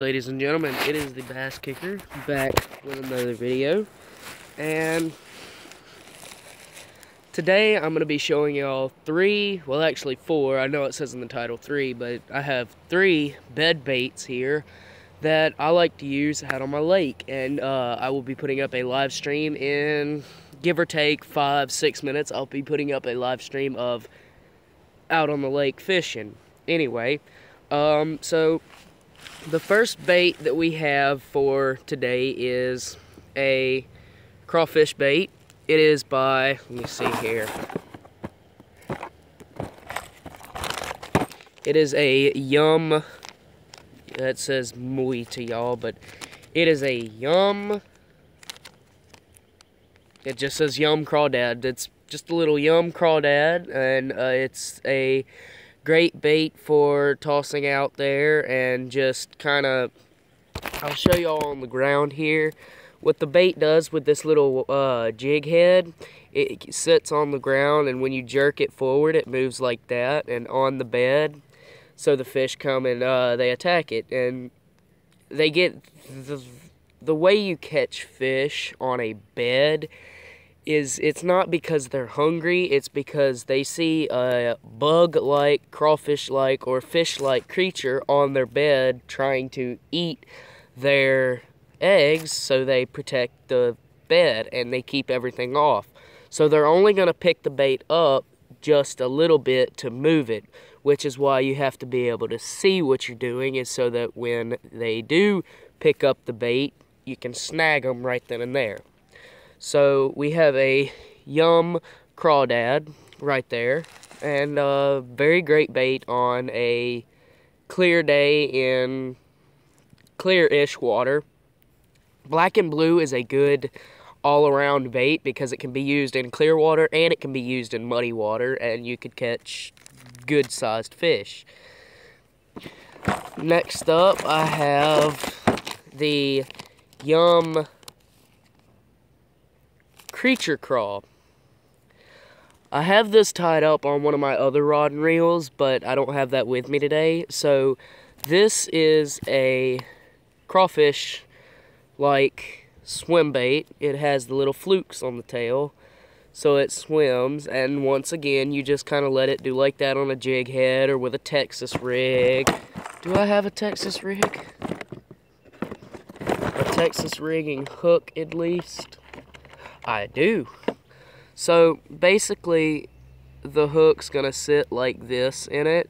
Ladies and gentlemen, it is the Bass Kicker back with another video, and today I'm going to be showing y'all actually four, I know it says in the title 3, but I have 3 bed baits here that I like to use out on my lake, and I will be putting up a live stream in give or take 5-6 minutes. I'll be putting up a live stream of out on the lake fishing. Anyway, so the first bait that we have for today is a crawfish bait. It is by, let me see here. It is a Yum, that says Mui to y'all, but it is a Yum, it just says Yum Crawdad. It's just a little Yum Crawdad, and it's a great bait for tossing out there and just kind of, I'll show y'all on the ground here what the bait does with this little jig head. It sits on the ground, and when you jerk it forward it moves like that and on the bed, so the fish come and they attack it, and they get the way you catch fish on a bed is it's not because they're hungry, it's because they see a bug-like, crawfish-like, or fish-like creature on their bed trying to eat their eggs, so they protect the bed and they keep everything off. So they're only going to pick the bait up just a little bit to move it, which is why you have to be able to see what you're doing, is so that when they do pick up the bait, you can snag them right then and there. So we have a Yum Crawdad right there, and a very great bait on a clear day in clear-ish water. Black and blue is a good all-around bait because it can be used in clear water and it can be used in muddy water, and you could catch good-sized fish. Next up, I have the Yum Creature Craw. I have this tied up on one of my other rod and reels, but I don't have that with me today. So this is a crawfish like swim bait. It has the little flukes on the tail, so it swims, and once again you just kind of let it do like that on a jig head or with a Texas rig. Do I have a Texas rig? A Texas rigging hook at least? I do. So basically the hook's gonna sit like this in it,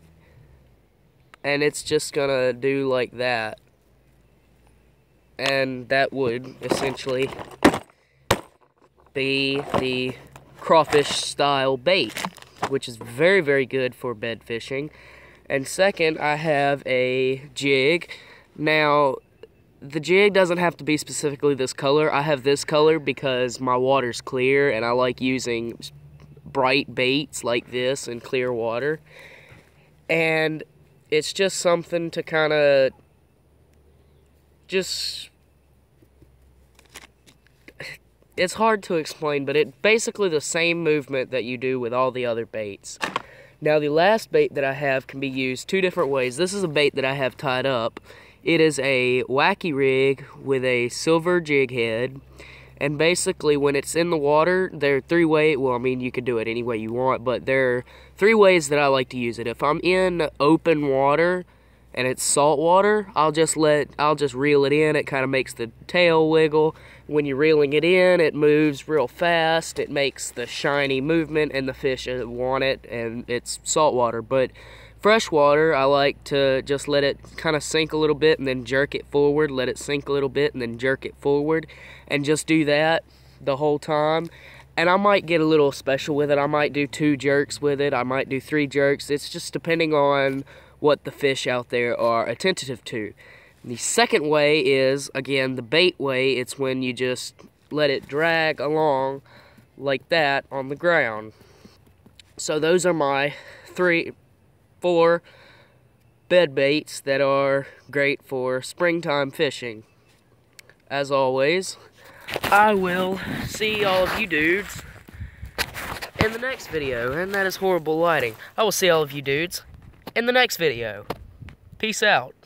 and it's just gonna do like that, and that would essentially be the crawfish style bait, which is very, very good for bed fishing. And second, I have a jig. Now the jig doesn't have to be specifically this color. I have this color because my water's clear and I like using bright baits like this in clear water. And it's just something to kind of it's hard to explain, but it's basically the same movement that you do with all the other baits. Now the last bait that I have can be used 2 different ways. This is a bait that I have tied up. It is a wacky rig with a silver jig head, and basically when it's in the water, there are 3 ways, well, I mean, you can do it any way you want, but there are 3 ways that I like to use it. If I'm in open water and it's salt water, I'll just reel it in. It kind of makes the tail wiggle. When you're reeling it in, it moves real fast. It makes the shiny movement, and the fish want it, and it's salt water. But freshwater, I like to just let it kind of sink a little bit and then jerk it forward, let it sink a little bit and then jerk it forward, and just do that the whole time. And I might get a little special with it. I might do 2 jerks with it. I might do 3 jerks. It's just depending on what the fish out there are attentive to. The second way is, again, the bait way. It's when you just let it drag along like that on the ground. So those are my 4 bed baits that are great for springtime fishing. As always, I will see all of you dudes in the next video, and that is horrible lighting. I will see all of you dudes in the next video. Peace out.